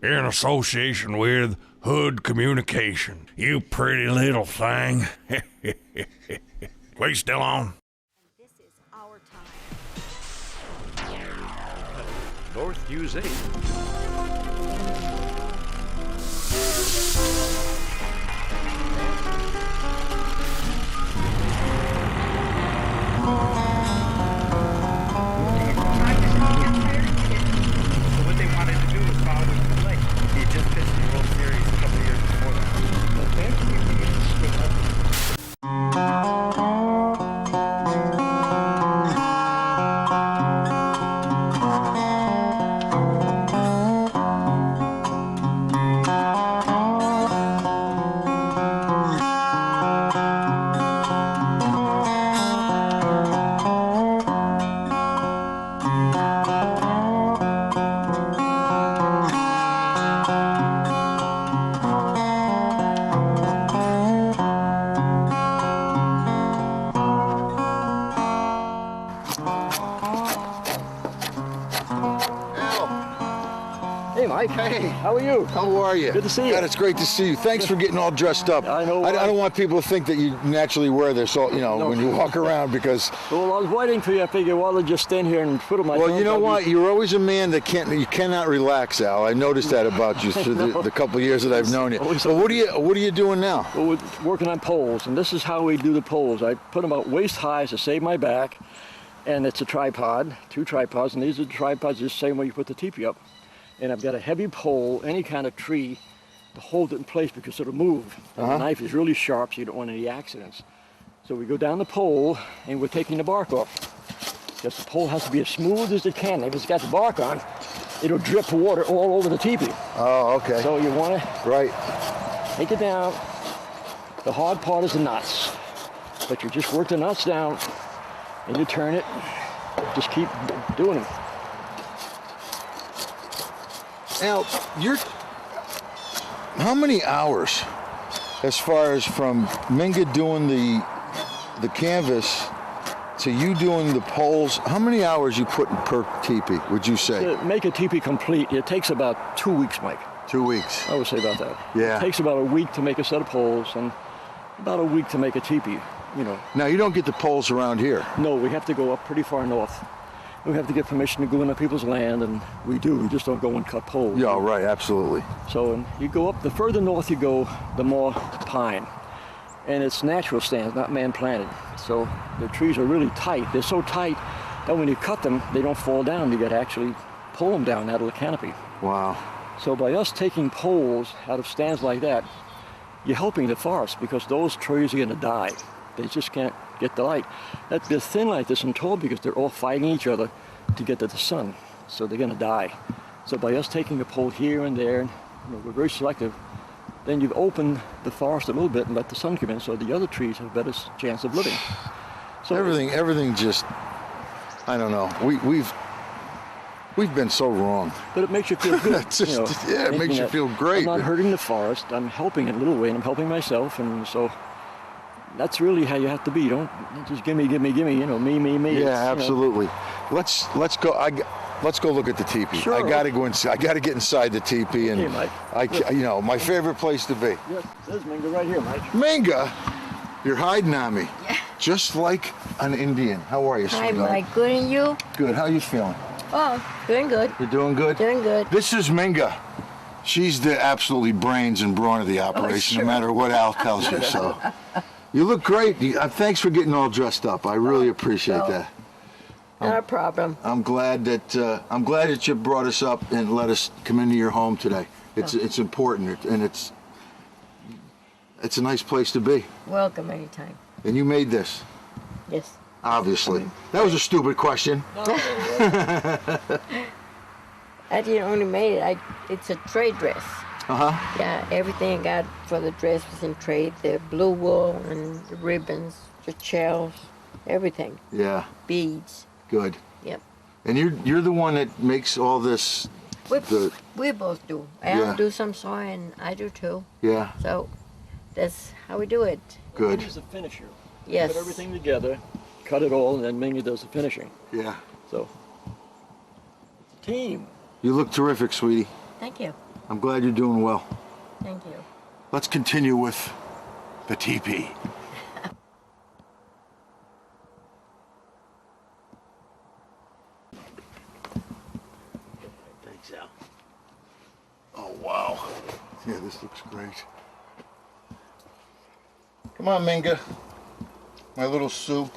in association with Hood Communication. You pretty little thing. We still on? This is our time. North Use 8. What they wanted to do was follow the play. He just pitched the World Series a couple years before that. Hey, Mike. Hey. How are you? How are you? Good to see you. God, it's great to see you. Thanks for getting all dressed up. I know. I don't want people to think that you naturally wear this, all, No. when you walk around because. Well, I was waiting for you. I figured, well, I'll just stand here and twiddle my Well, thumbs. you know what? You're always a man that you cannot relax, Al. I noticed that about you through the couple of years that I've known you. So what are you doing now? Well, we're working on poles, and this is how we do the poles. I put them about waist high to save my back, and it's a tripod, 2 tripods, and these are the tripods just the same way you put the teepee up. And I've got a heavy pole, any kind of tree, to hold it in place because it'll move. And the knife is really sharp, so you don't want any accidents. So we go down the pole, and we're taking the bark off. Because the pole has to be as smooth as it can. If it's got the bark on, it'll drip water all over the teepee. Oh, okay. So you want to Right. take it down. The hard part is the nuts. But you just work the nuts down, and you turn it. Just keep doing it. Al, how many hours, as far as from Minga doing the canvas to you doing the poles, how many hours you put in per teepee, would you say? To make a teepee complete, it takes about 2 weeks, Mike. 2 weeks. I would say about that. Yeah. It takes about a week to make a set of poles and about a week to make a teepee, Now, you don't get the poles around here. No, we have to go up pretty far north. We have to get permission to go into people's land, and we do. We just don't go and cut poles. Yeah, right, absolutely. So and you go up, the further north you go, the more pine. And it's natural stands, not man-planted. So the trees are really tight. They're so tight that when you cut them, they don't fall down. You got to actually pull them down out of the canopy. Wow. So by us taking poles out of stands like that, you're helping the forest because those trees are going to die. They just can't get the light. They're thin like this and tall because they're all fighting each other to get to the sun. So they're going to die. So by us taking a pole here and there, we're very selective. Then you've opened the forest a little bit and let the sun come in, so the other trees have a better chance of living. So Everything just, I don't know. We've been so wrong. But it makes you feel good. It's just, yeah, it makes you feel great. I'm not hurting the forest. I'm helping in a little way, and I'm helping myself, and so that's really how you have to be. Don't just gimme, me. Yeah, absolutely. Let's go. Let's go look at the teepee. Sure. I gotta go inside. I gotta get inside the teepee, and Okay, Mike. my favorite place to be. Yes, there's Minga right here, Mike. Minga, you're hiding on me, just like an Indian. How are you, Hi, sweetheart? Mike. Good, and you? Good. How you feeling? Oh, doing good. You're doing good. Doing good. This is Minga. She's the absolutely brains and brawn of the operation, no matter what Al tells you. So, you look great. Thanks for getting all dressed up. I really appreciate that. Not a problem. I'm glad that you brought us up and let us come into your home today. It's important, and it's a nice place to be. Welcome anytime. And you made this, Yes. obviously. That was a stupid question. I didn't only made it. It's a trade dress. Yeah, everything I got for the dress was in trade. The blue wool and the ribbons, the shells, everything. Yeah. Beads. Good. Yep. And you're the one that makes all this. We both do. Al do some sewing, and I do too. Yeah. So that's how we do it. Good. Minga's a finisher. Yes. Put everything together, cut it all, and then Minga does the finishing. Yeah. So, it's a team. You look terrific, sweetie. Thank you. I'm glad you're doing well. Thank you. Let's continue with the teepee. Thanks, Al. Oh, wow. Yeah, this looks great. Come on, Minga. My little Sue.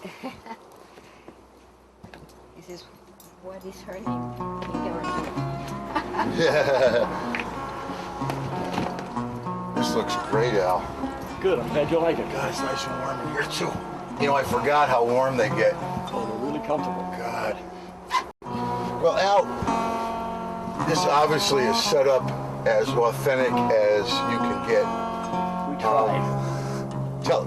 This is what is her name? Yeah. This looks great, Al. Good, I'm glad you like it. God, it's nice and warm in here, too. You know, I forgot how warm they get. Oh, they're really comfortable. God. Well, Al, this obviously is set up as authentic as you can get. We try.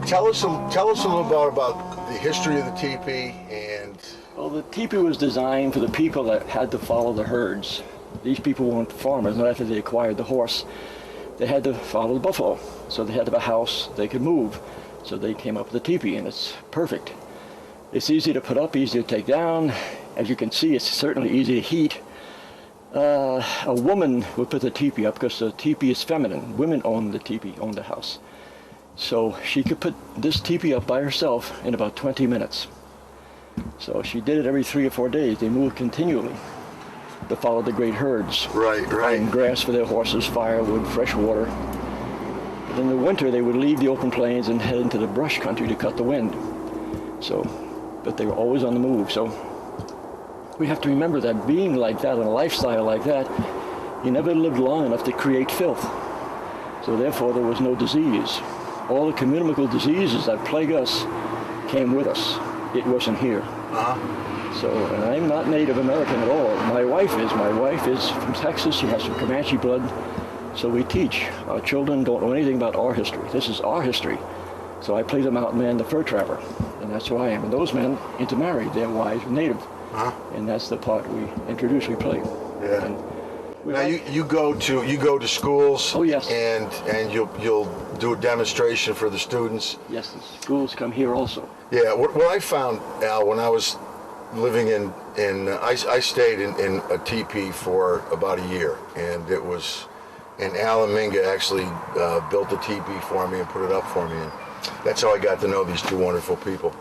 Tell us a little about the history of the teepee and. Well, the teepee was designed for the people that had to follow the herds. These people weren't farmers, not after they acquired the horse. They had to follow the buffalo, so they had to have a house they could move. So they came up with the teepee, and it's perfect. It's easy to put up, easy to take down. As you can see, it's certainly easy to heat. A woman would put the teepee up because the teepee is feminine. Women own the teepee, own the house. So she could put this teepee up by herself in about 20 minutes. So she did it every 3 or 4 days. They moved continually to follow the great herds. Right. Find grass for their horses, firewood, fresh water. But in the winter, they would leave the open plains and head into the brush country to cut the wind. But they were always on the move. So we have to remember that being like that and a lifestyle like that, you never lived long enough to create filth. So therefore, there was no disease. All the communicable diseases that plague us came with us. It wasn't here. So, and I'm not Native American at all. My wife is. My wife is from Texas. She has some Comanche blood. So we teach. Our children don't know anything about our history. This is our history. So I play the mountain man, the fur trapper. And that's who I am. And those men intermarried. Their wives were Native. And that's the part we introduce, we play. Yeah. And now you go to schools. Oh, yes. And you'll do a demonstration for the students. Yes, the schools come here also. Yeah. What I found, Al, when I was living I stayed in a teepee for about a year, and it was, and Al and Minga actually built the teepee for me and put it up for me, and that's how I got to know these two wonderful people.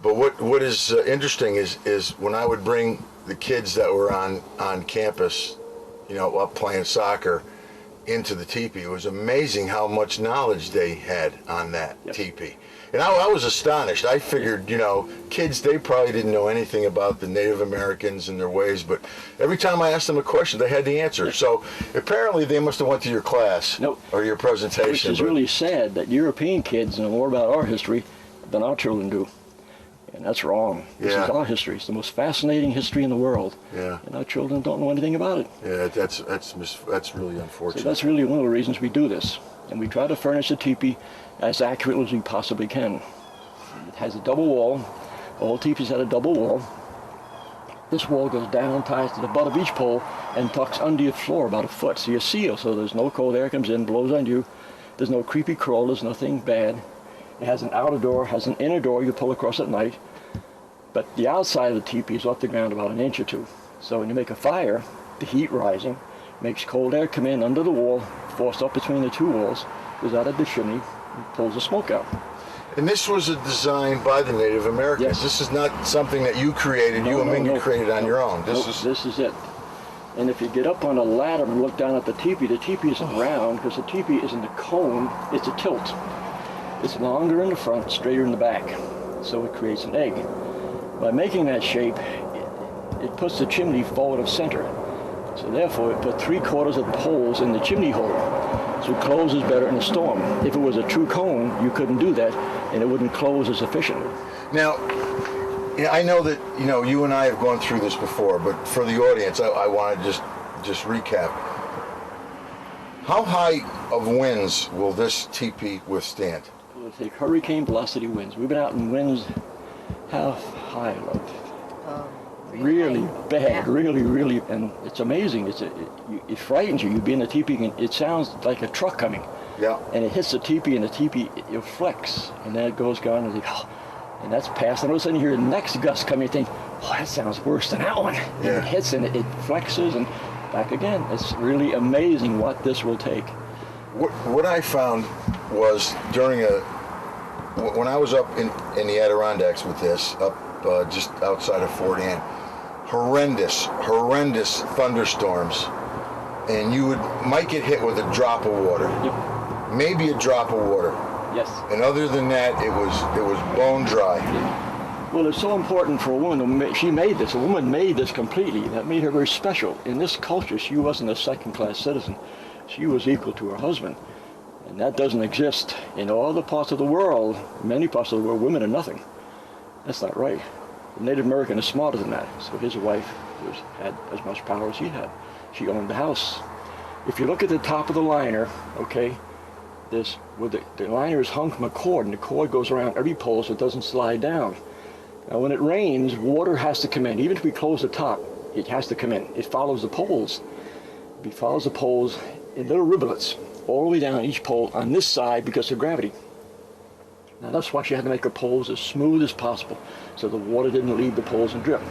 But what is interesting is when I would bring the kids that were on campus, up playing soccer, into the teepee, it was amazing how much knowledge they had on that teepee. And I was astonished. I figured, kids, they probably didn't know anything about the Native Americans and their ways, but every time I asked them a question, they had the answer. So apparently they must have went to your class or your presentation. Which is really sad that European kids know more about our history than our children do. And that's wrong. This is our history. It's the most fascinating history in the world. Yeah. And our children don't know anything about it. Yeah, that's really unfortunate. So that's really one of the reasons we do this. And we try to furnish the teepee as accurately as we possibly can. It has a double wall. All teepees had a double wall. This wall goes down, ties to the butt of each pole, and tucks under your floor about a foot. So you seal, so there's no cold air comes in, blows on you. There's no creepy crawl, there's nothing bad. It has an outer door, has an inner door you pull across at night. But the outside of the teepee is off the ground about 1 inch or 2. So when you make a fire, the heat rising makes cold air come in under the wall, forced up between the two walls, goes out of the chimney, and pulls the smoke out. And this was a design by the Native Americans. Yes. This is not something that you created, you and Minga created on your own. This is it. And if you get up on a ladder and look down at the teepee isn't round, because the teepee isn't a cone, it's a tilt. It's longer in the front, straighter in the back. So it creates an egg. By making that shape, it puts the chimney forward of center. So therefore, it put 3/4 of the holes in the chimney hole. So it closes better in a storm. If it was a true cone, you couldn't do that, and it wouldn't close as efficiently. Now, I know that you and I have gone through this before, but for the audience, I want to just recap. How high of winds will this teepee withstand? It'll take hurricane velocity winds. We've been out in winds how high, like really bad, really, and it's amazing. It frightens you. You be in the teepee, and it sounds like a truck coming. Yeah. And it hits the teepee, and the teepee it flex, and then it goes gone, and and that's past. And all of a sudden, you hear the next gust coming. You think, that sounds worse than that one. And it hits, and it flexes, and back again. It's really amazing what this will take. What I found was when I was up in the Adirondacks with this, up just outside of Fort Anne, horrendous thunderstorms, and you might get hit with a drop of water. Yep. Maybe a drop of water. Yes. And other than that, it was bone dry. Yeah. Well, it's so important for a woman. She made this. A woman made this completely. That made her very special. In this culture, she wasn't a second-class citizen. She was equal to her husband. And that doesn't exist in all the parts of the world. Many parts of the world, women are nothing. That's not right. The Native American is smarter than that. So his wife had as much power as he had. She owned the house. If you look at the top of the liner, okay, the liner is hung from a cord, and the cord goes around every pole so it doesn't slide down. Now, when it rains, water has to come in. Even if we close the top, it has to come in. It follows the poles. It follows the poles in little rivulets all the way down each pole on this side because of gravity. Now, that's why she had to make her poles as smooth as possible so the water didn't leave the poles and drip.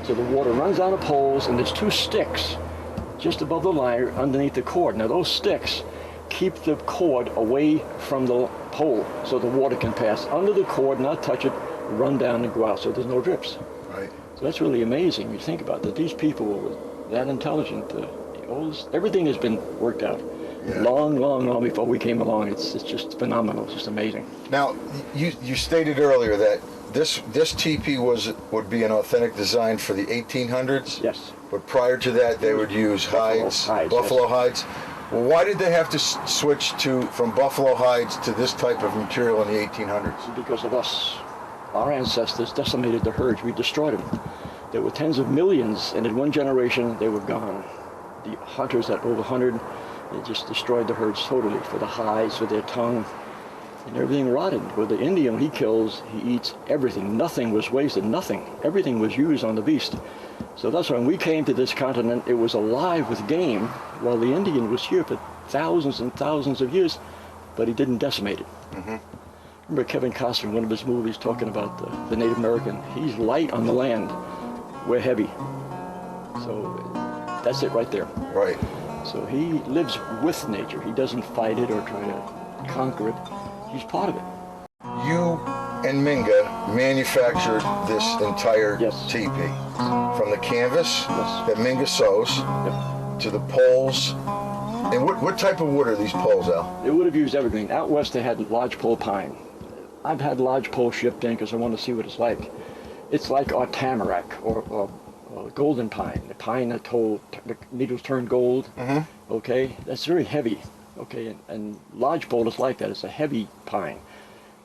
So the water runs down the poles, and there's two sticks just above the liner underneath the cord. Now, those sticks keep the cord away from the pole so the water can pass under the cord, not touch it, run down and go out so there's no drips. Right. So that's really amazing. You think about that. These people were that intelligent. Everything has been worked out. Yeah. Long before we came along. It's just phenomenal. It's just amazing. Now, you stated earlier that this teepee would be an authentic design for the 1800s? Yes. But prior to that, they would use buffalo hides. Well, why did they have to switch from buffalo hides to this type of material in the 1800s? Because of us. Our ancestors decimated the herds. We destroyed them. There were tens of millions, and in one generation, they were gone. The hunters that overhunted, they just destroyed the herds totally for the hides, for their tongue, and everything rotted. With the Indian, he kills, he eats everything. Nothing was wasted, nothing. Everything was used on the beast. So that's why when we came to this continent, it was alive with game, while the Indian was here for thousands and thousands of years, but he didn't decimate it. Mm-hmm. Remember Kevin Costner in one of his movies talking about the Native American. He's light on the land. We're heavy. So that's it right there. Right. So he lives with nature. He doesn't fight it or try to conquer it. He's part of it. You and Minga manufactured this entire teepee. From the canvas that Minga sews to the poles. And what type of wood are these poles, Al? They would have used everything. Out west they had lodgepole pine. I've had lodgepole shipped in because I want to see what it's like. It's like our tamarack or golden pine, the pine that the needles turn gold. Mm-hmm. Okay, that's very heavy. Okay, and lodgepole is like that. It's a heavy pine.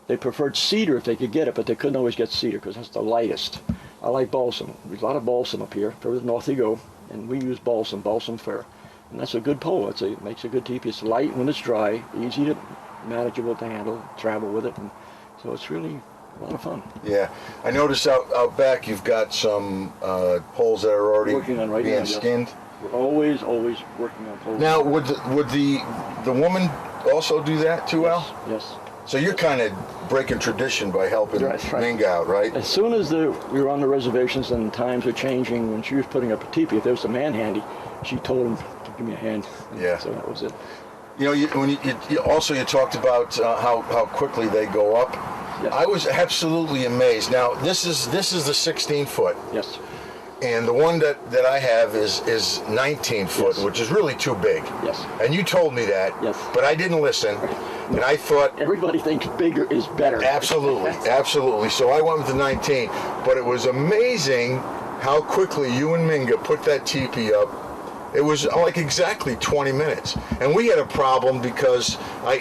They preferred cedar if they could get it, but they couldn't always get cedar because that's the lightest. I like balsam. There's a lot of balsam up here. Further north you go, and we use balsam fir. And that's a good pole. It makes a good teepee. It's light when it's dry, easy to manageable to handle, travel with it, and so it's really a lot of fun. Yeah, I noticed out back you've got some poles that are already being skinned. We're always working on poles. Now, would the woman also do that too, Al? Yes. So you're kind of breaking tradition by helping Minga out, right? As soon as we were on the reservations and times were changing, when she was putting up a teepee, if there was a man handy, she told him to give me a hand. Yeah. So that was it. You know, you talked about how quickly they go up. Yes. I was absolutely amazed. Now, this is the 16-foot. Yes. And the one that I have is 19 foot, yes. which is really too big. Yes. And you told me that. Yes. But I didn't listen. And I thought... Everybody thinks bigger is better. Absolutely. Absolutely. So I went with the 19. But it was amazing how quickly you and Minga put that teepee up. It was like exactly 20 minutes. And we had a problem because, I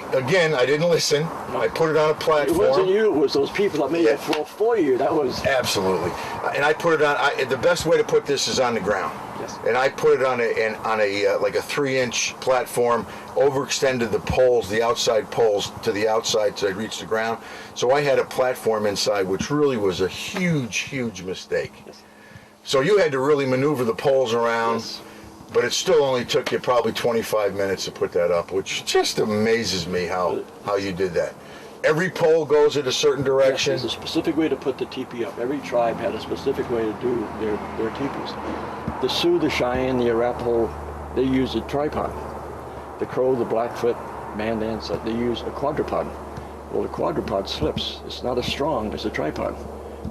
didn't listen. I put it on a platform. It wasn't you, it was those people that made it for you. That was... Absolutely. And I put it on, the best way to put this is on the ground. Yes. And I put it on like a 3-inch platform, overextended the poles, the outside poles to the outside so I'd reach the ground. So I had a platform inside, which really was a huge, huge mistake. Yes. So you had to really maneuver the poles around. Yes. But it still only took you probably 25 minutes to put that up, which just amazes me how you did that. Every pole goes in a certain direction. Yes, there's a specific way to put the teepee up. Every tribe had a specific way to do their teepees. The Sioux, the Cheyenne, the Arapaho, they use a tripod. The crow, the Blackfoot, Mandans, they use a quadrupod. Well, the quadrupod slips. It's not as strong as the tripod.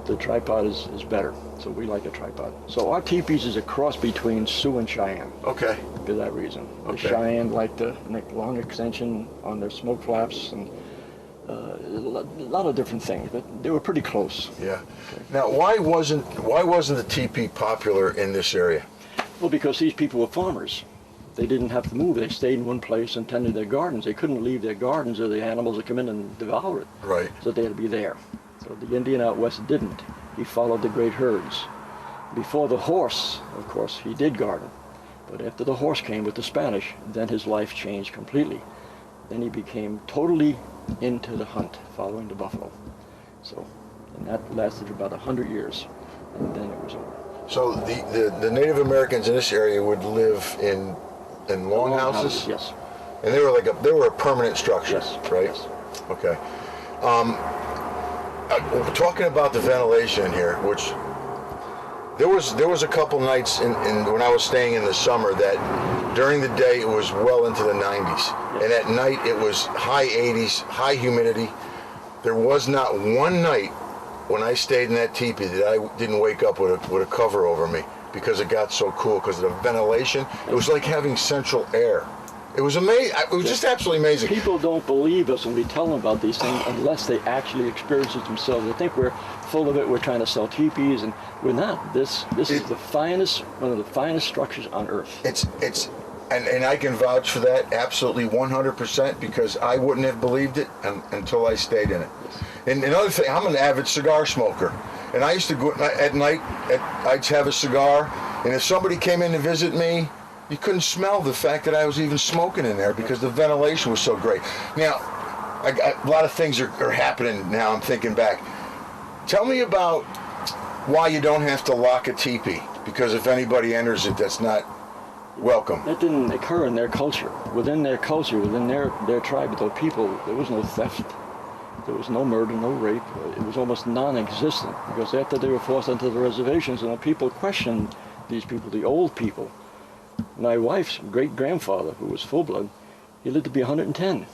The tripod is better, so we like a tripod. So our teepees is a cross between Sioux and Cheyenne. Okay. For that reason. The Okay. Cheyenne like the long extension on their smoke flaps and a lot of different things, but they were pretty close. Yeah. Now, why wasn't the teepee popular in this area? Well, because these people were farmers. They didn't have to move. They stayed in one place and tended their gardens. They couldn't leave their gardens or the animals would come in and devour it. Right. So they had to be there. So the Indian out west didn't. He followed the great herds. Before the horse, of course, he did garden. But after the horse came with the Spanish, then his life changed completely. Then he became totally into the hunt, following the buffalo. So, and that lasted for about 100 years, and then it was over. So the Native Americans in this area would live in longhouses? Yes. And they were a permanent structure, Yes. right? Yes. Okay. Talking about the ventilation here, which there was a couple nights in when I was staying in the summer that during the day it was well into the 90s, and at night it was high 80s, high humidity. There was not one night when I stayed in that teepee that I didn't wake up with a cover over me because it got so cool because of the ventilation. It was like having central air. It was amazing. It was just absolutely amazing. People don't believe us when we tell them about these things unless they actually experience it themselves. They think we're full of it. We're trying to sell teepees, and we're not. This is the finest, one of the finest structures on earth. And I can vouch for that absolutely 100% because I wouldn't have believed it until I stayed in it. And another thing, I'm an avid cigar smoker, and I used to go at night. I'd have a cigar, and if somebody came in to visit me, you couldn't smell the fact that I was even smoking in there because the ventilation was so great. Now, a lot of things are happening now. I'm thinking back. Tell me about why you don't have to lock a teepee, because if anybody enters it, that's not welcome. That didn't occur in their culture. Within their culture, within their tribe, with those people, there was no theft. There was no murder, no rape. It was almost non-existent because after they were forced onto the reservations, and the people questioned these people, the old people. My wife's great-grandfather, who was full-blood, he lived to be 110.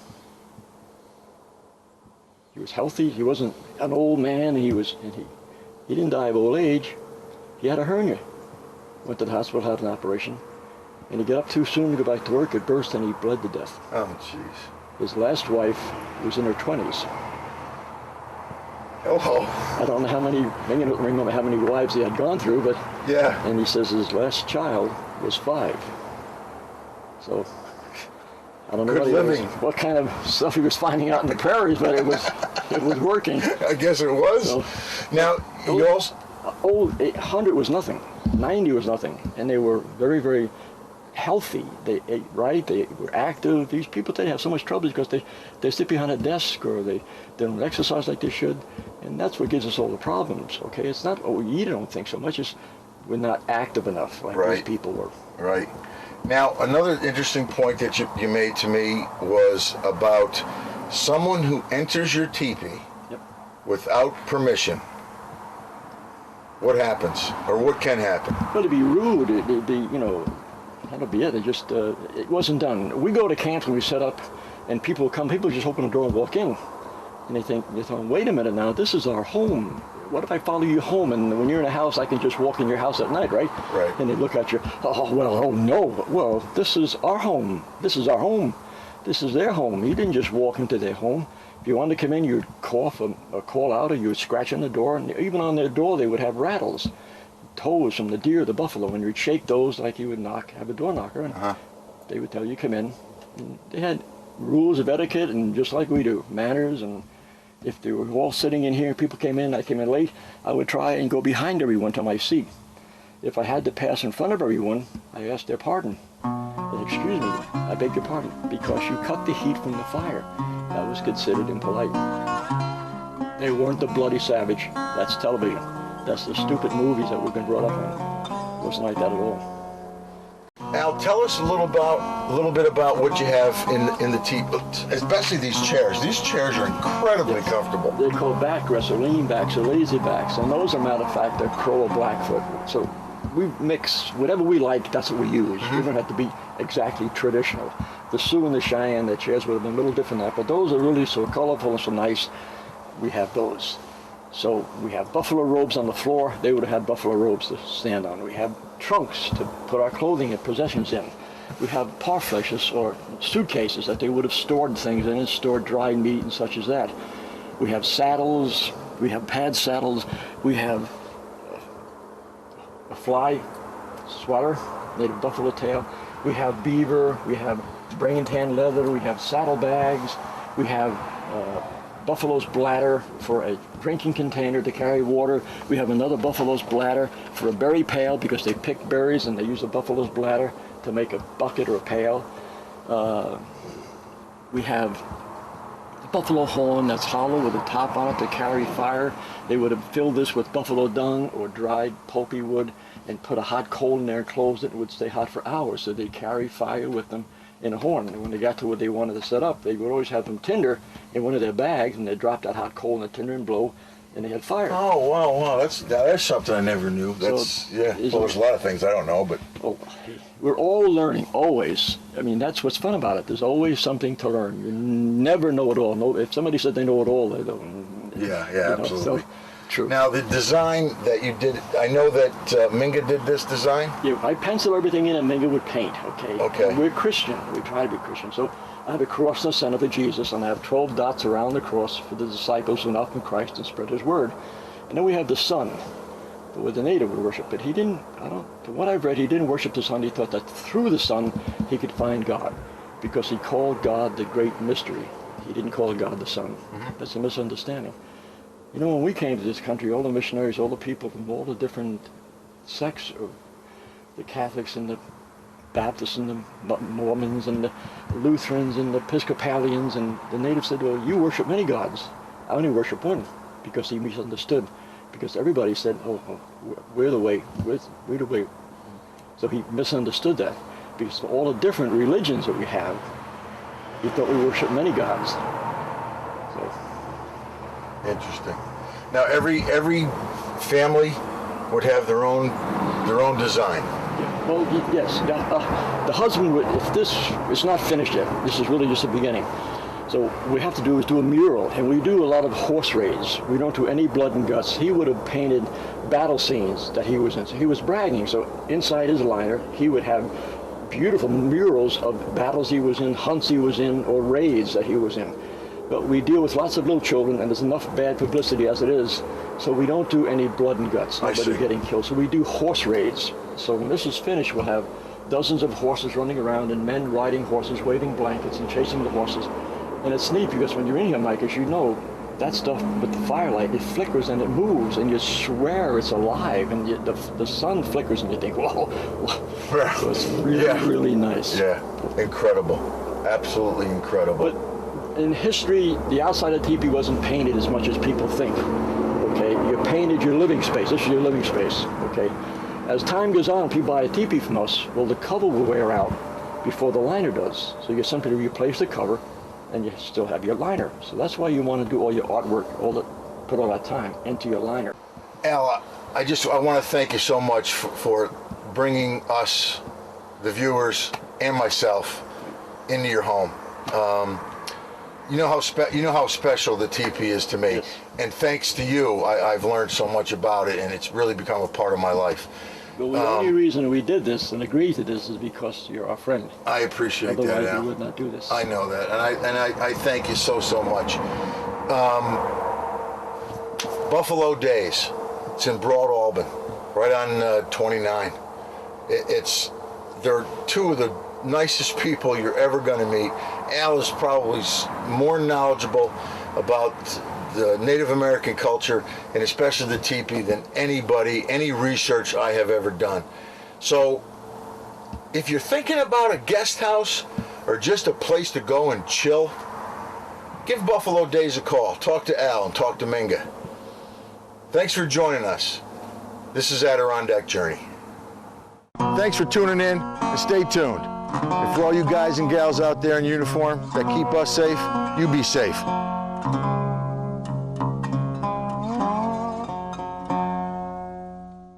He was healthy. He wasn't an old man. He didn't die of old age. He had a hernia. Went to the hospital, had an operation, and he got up too soon to go back to work. It burst, and he bled to death. Oh, jeez. His last wife was in her 20s. Oh. I don't know how many, maybe I don't remember how many wives he had gone through, but Yeah. and he says his last child was 5. So I don't know what kind of stuff he was finding out in the prairies, but it was working. I guess it was. So, now, you also... Old 100 was nothing, 90 was nothing, and they were very, very healthy. They ate right, they were active. These people today have so much trouble because they sit behind a desk or they don't exercise like they should, and that's what gives us all the problems, okay? It's not what we eat, I don't think so much, it's we're not active enough like these people were. Right. Now, another interesting point that you made to me was about someone who enters your teepee without permission. What happens, or what can happen? Well, to be rude, it'd be, that'll be it. It just, it wasn't done. We go to camps and we set up, and people come, people just open the door and walk in. And they think, wait a minute now, this is our home. What if I follow you home? And when you're in a house, I can just walk in your house at night, right? Right. And they look at you, oh no, well, this is our home. This is our home. This is their home. You didn't just walk into their home. If you wanted to come in, you'd cough or call out, or you would scratch on the door, and even on their door they would have rattles, toes from the deer, the buffalo, and you'd shake those like you would have a door knocker, and they would tell you come in. And they had rules of etiquette, and just like we do, manners, and if they were all sitting in here, people came in, I came in late, I would try and go behind everyone to my seat. If I had to pass in front of everyone, I asked their pardon. And, excuse me, I beg your pardon, because you cut the heat from the fire. That was considered impolite. They weren't the bloody savage. That's television. That's the stupid movies that we've been brought up on. It wasn't like that at all. Al, tell us a little bit about what you have in the teepee, especially these chairs. These chairs are incredibly comfortable. They're called backrests or lean backs or lazy backs, and those are, matter of fact, they're crow or Blackfoot. So we mix whatever we like. That's what we use. We don't have to be exactly traditional. The Sioux and the Cheyenne, the chairs would have been a little different than that, but those are really so colorful and so nice. We have those. So we have buffalo robes on the floor. They would have had buffalo robes to stand on. We have trunks to put our clothing and possessions in. We have parfleches or suitcases that they would have stored things in and stored dried meat and such as that. We have saddles. We have pad saddles. We have a fly swatter made of buffalo tail. We have beaver. We have brain tan leather. We have saddle bags. We have buffalo's bladder for a drinking container to carry water. We have another buffalo's bladder for a berry pail because they pick berries and they use the buffalo's bladder to make a bucket or a pail. We have the buffalo horn that's hollow with a top on it to carry fire. They would have filled this with buffalo dung or dried pulpy wood and put a hot coal in there and closed it. It would stay hot for hours, so they'd carry fire with them in a horn. And when they got to what they wanted to set up, they would always have some tinder in one of their bags, and they'd drop that hot coal in the tinder and blow, and they had fire. Oh, wow. That's something I never knew. That's, yeah. Well, there's a lot of things I don't know, but... Oh, we're all learning, always. I mean, that's what's fun about it. There's always something to learn. You never know it all. No, if somebody said they know it all, they don't. Yeah, absolutely. So, true. Now, the design that you did, I know that Minga did this design? Yeah, I pencil everything in and Minga would paint, okay? Okay. And we're Christian. We try to be Christian. So I have a cross in the center for Jesus, and I have 12 dots around the cross for the disciples who went out from Christ and spread his word. And then we have the sun, where the native would worship. But he didn't, from what I've read, he didn't worship the sun. He thought that through the sun he could find God, because he called God the great mystery. He didn't call God the sun. That's a misunderstanding. You know, when we came to this country, all the missionaries, all the people from all the different sects, the Catholics and the Baptists and the Mormons and the Lutherans and the Episcopalians, and the natives said, well, you worship many gods. I only worship one, because he misunderstood. Because everybody said, oh, we're the way, we're the way. So he misunderstood that. Because of all the different religions that we have, he thought we worship many gods. So. Interesting. Now, every family would have their own design. Yeah. Well, yes. The husband would, if this is not finished yet, this is really just the beginning. So what we have to do is do a mural, and we do a lot of horse raids. We don't do any blood and guts. He would have painted battle scenes that he was in. So he was bragging. So inside his liner, he would have beautiful murals of battles he was in, hunts he was in, or raids that he was in. But we deal with lots of little children, and there's enough bad publicity as it is, so we don't do any blood and guts. Nobody getting killed. So we do horse raids. So when this is finished, we'll have dozens of horses running around, and men riding horses, waving blankets, and chasing the horses. And it's neat, because when you're in here, Mike, as you know, that stuff with the firelight, it flickers and it moves, and you swear it's alive, and the sun flickers, and you think, whoa. So it's really nice. Yeah, incredible. Absolutely incredible. But in history, the outside of teepee wasn't painted as much as people think. Okay, you painted your living space. This is your living space. Okay, as time goes on, people buy a teepee from us. Well, the cover will wear out before the liner does. So you simply replace the cover, and you still have your liner. So that's why you want to do all your artwork, put all that time into your liner. Al, I want to thank you so much for bringing us, the viewers, and myself into your home. You know how special the teepee is to me, yes. And thanks to you, I've learned so much about it, and it's really become a part of my life. Well, the only reason we did this and agreed to this is because you're our friend. I appreciate that. Otherwise, we would not do this. I know that, and I thank you so much. Buffalo Days. It's in Broad Alban, right on 29. They're two of the nicest people you're ever going to meet. Al is probably more knowledgeable about the Native American culture, and especially the teepee, than any research I have ever done. So if you're thinking about a guest house or just a place to go and chill, give Buffalo Days a call. Talk to Al and talk to Minga. Thanks for joining us. This is AdkJourney. Thanks for tuning in, and stay tuned. And for all you guys and gals out there in uniform that keep us safe, you be safe.